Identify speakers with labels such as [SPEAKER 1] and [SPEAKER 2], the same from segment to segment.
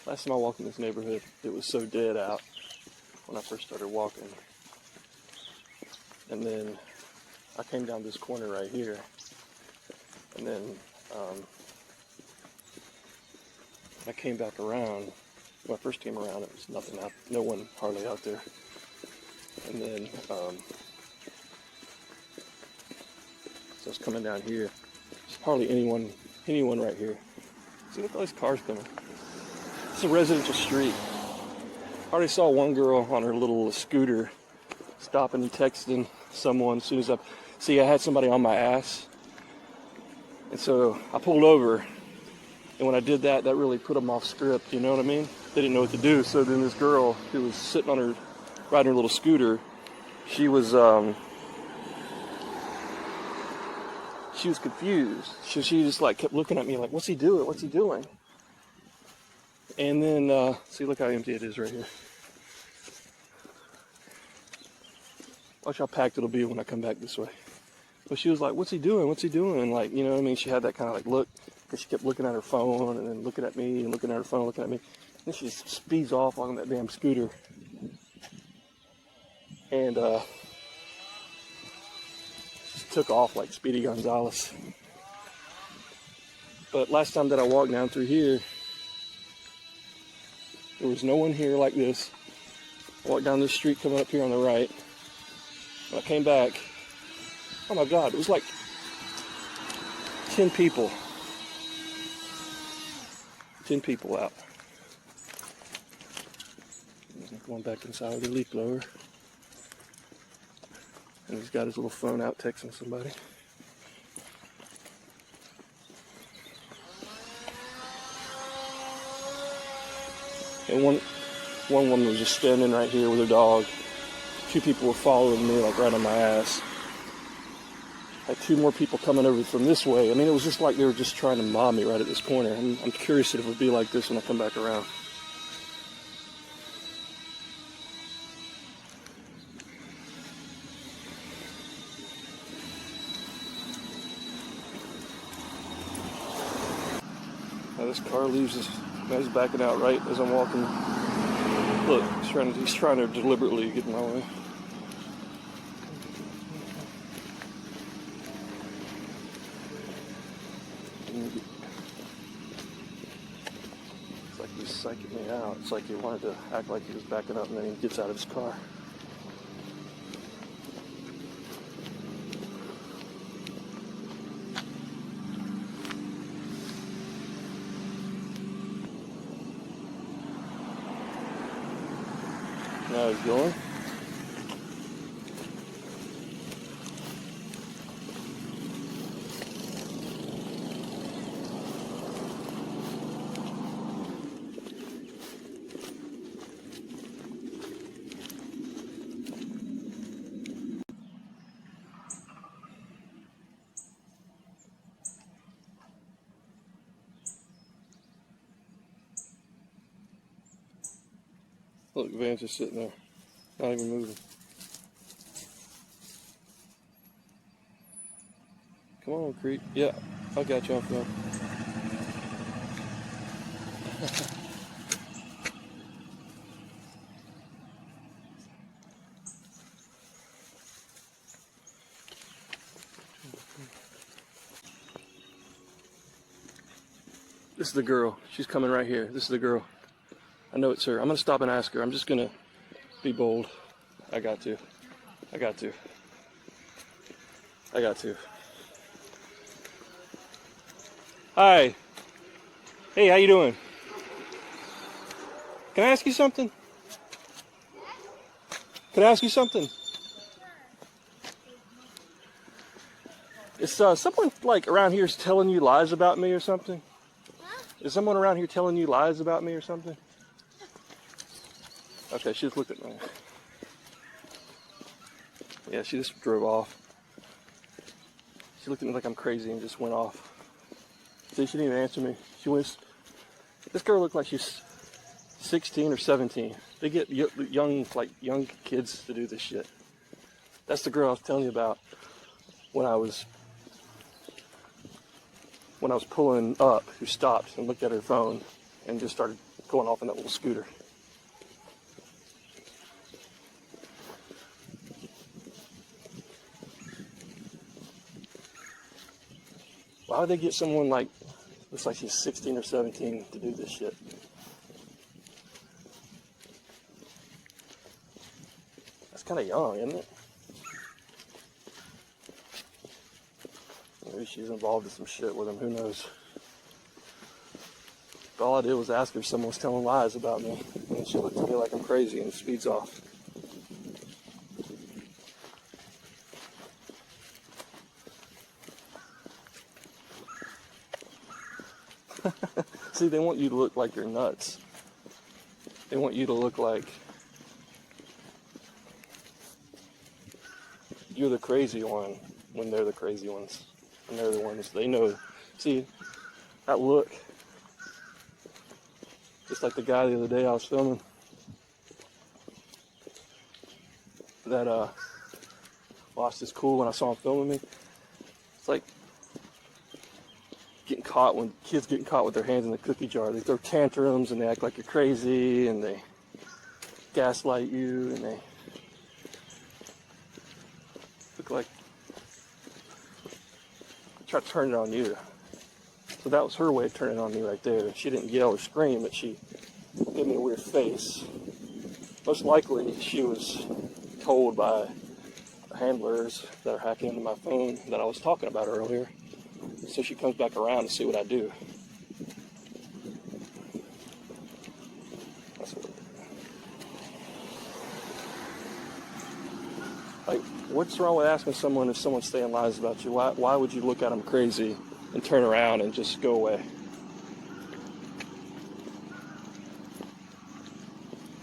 [SPEAKER 1] Last time I walked in this neighborhood, it was so dead out when I first started walking. And then I came down this corner right here. And then I came back around. When I first came around, it was nothing out, no one hardly out there. And then, so I was coming down here. There's hardly anyone right here. See, look at all these cars coming. It's a residential street. I already saw one girl on her little scooter stopping and texting someone as soon as I had somebody on my ass. And so I pulled over. And when I did that, that really put them off script, you know what I mean? They didn't know what to do. So then this girl who was sitting on her, riding her little scooter, she was confused. She just like kept looking at me like, what's he doing? What's he doing? And then, see, look how empty it is right here. Watch how packed it'll be when I come back this way. But she was like, what's he doing? What's he doing? Like, you know what I mean? She had that kind of like look. And she kept looking at her phone and then looking at me and looking at her phone, looking at me. And then she just speeds off on that damn scooter. And just took off like Speedy Gonzalez. But last time that I walked down through here, there was no one here like this. I walked down this street coming up here on the right. When I came back, oh my God, it was like 10 people. 10 people out. Going back inside with the leaf blower. And he's got his little phone out texting somebody. And one woman was just standing right here with her dog. 2 people were following me like right on my ass. I had 2 more people coming over from this way. I mean, it was just like they were just trying to mob me right at this corner. I'm curious if it would be like this when I come back around. Now this car leaves us. Now he's backing out right as I'm walking. Look, he's trying to deliberately get in my way. It's like he's psyching me out. It's like he wanted to act like he was backing up and then he gets out of his car. Now he's going. Look, Van's just sitting there, not even moving. Come on, creep. Yeah, I got you on film. This is the girl. She's coming right here. This is the girl. I know it's her. I'm going to stop and ask her. I'm just going to be bold. I got to. I got to. I got to. Hi. Hey, how you doing? Can I ask you something? Can I ask you something? Is someone like around here is telling you lies about me or something? Is someone around here telling you lies about me or something? Okay, she just looked at me. Yeah, she just drove off. She looked at me like I'm crazy and just went off. See, she didn't even answer me. She was. This girl looked like she's 16 or 17. They get young kids to do this shit. That's the girl I was telling you about when I was pulling up, who stopped and looked at her phone and just started going off in that little scooter. Why would they get someone like, looks like she's 16 or 17 to do this shit? That's kind of young, isn't it? Maybe she's involved in some shit with him, who knows? But all I did was ask her if someone was telling lies about me, and she looked at me like I'm crazy and speeds off. See, they want you to look like you're nuts. They want you to look like you're the crazy one when they're the crazy ones. And they're the ones they know. See, that look. Just like the guy the other day I was filming. That lost his cool when I saw him filming me. It's like getting caught when kids getting caught with their hands in the cookie jar. They throw tantrums and they act like you're crazy and they gaslight you and they look like try to turn it on you. So that was her way of turning it on me right there. She didn't yell or scream, but she gave me a weird face. Most likely she was told by the handlers that are hacking into my phone that I was talking about earlier. So she comes back around to see what I do. That's what, like, what's wrong with asking someone if someone's saying lies about you? Why would you look at them crazy and turn around and just go away?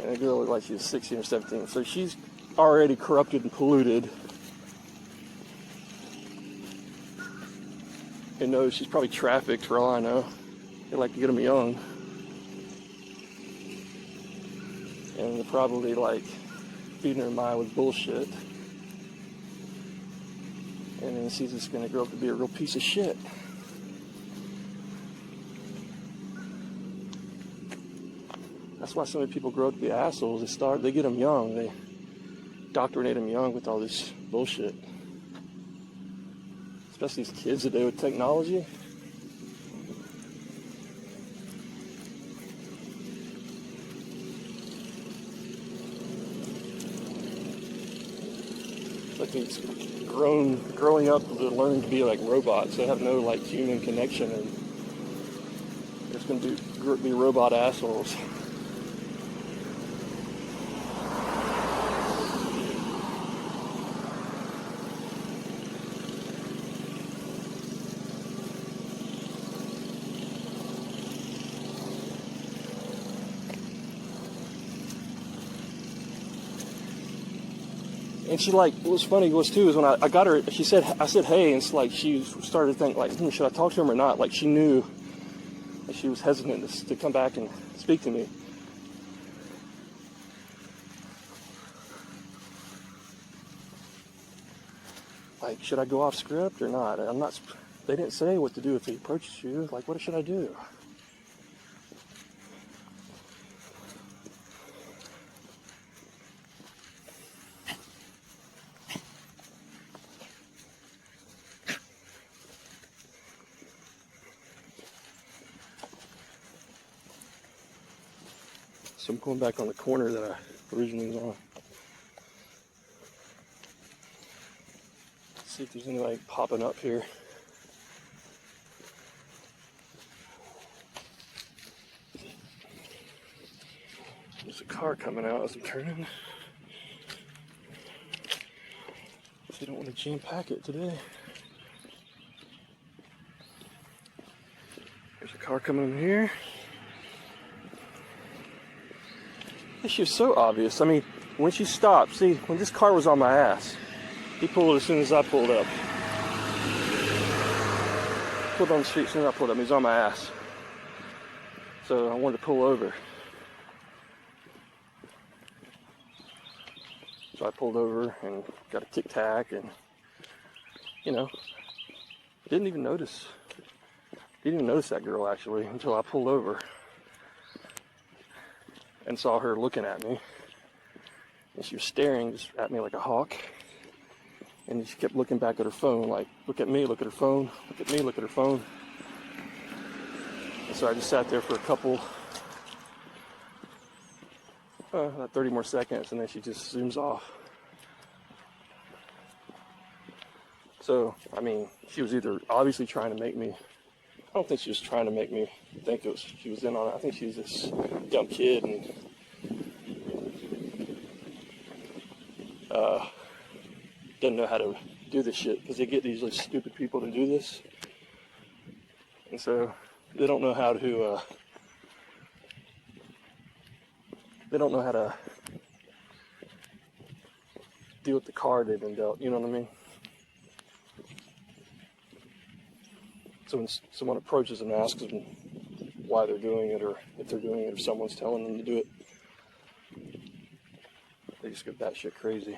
[SPEAKER 1] And the girl looked like she was 16 or 17. So she's already corrupted and polluted. Who knows, she's probably trafficked for all I know. They like to get them young. And they're probably like feeding her mind with bullshit. And then she's just gonna grow up to be a real piece of shit. That's why so many people grow up to be assholes. They get them young. They indoctrinate them young with all this bullshit. Especially these kids today with technology. It's like it's growing up to learn to be like robots. They have no like human connection, and there's going to be robot assholes. And she like, what was funny was too, is when I got her, I said, hey, and it's like, she started to think like, should I talk to him or not? Like she knew that she was hesitant to come back and speak to me. Like, should I go off script or not? They didn't say what to do if he approaches you. Like, what should I do? So I'm going back on the corner that I originally was on. Let's see if there's anybody popping up here. There's a car coming out as I'm turning. So you don't want to jam pack it today. There's a car coming in here. She was so obvious. I mean, when she stopped, see, when this car was on my ass, he pulled as soon as I pulled up. Pulled on the street as soon as I pulled up. He was on my ass. So I wanted to pull over. So I pulled over and got a tic tac and, didn't even notice that girl actually until I pulled over. and saw her looking at me. And she was staring just at me like a hawk. And she kept looking back at her phone, like, look at me, look at her phone, look at me, look at her phone. And so I just sat there for a couple, 30 more seconds, and then she just zooms off. So, I mean, she was either obviously trying to make me, I don't think she was trying to make me think she was in on it. I think she was this dumb kid and doesn't know how to do this shit, because they get these like stupid people to do this, and so they don't know how to deal with the card they've been dealt, you know what I mean? So when someone approaches them and asks them why they're doing it, or if they're doing it, or someone's telling them to do it, they just go batshit crazy.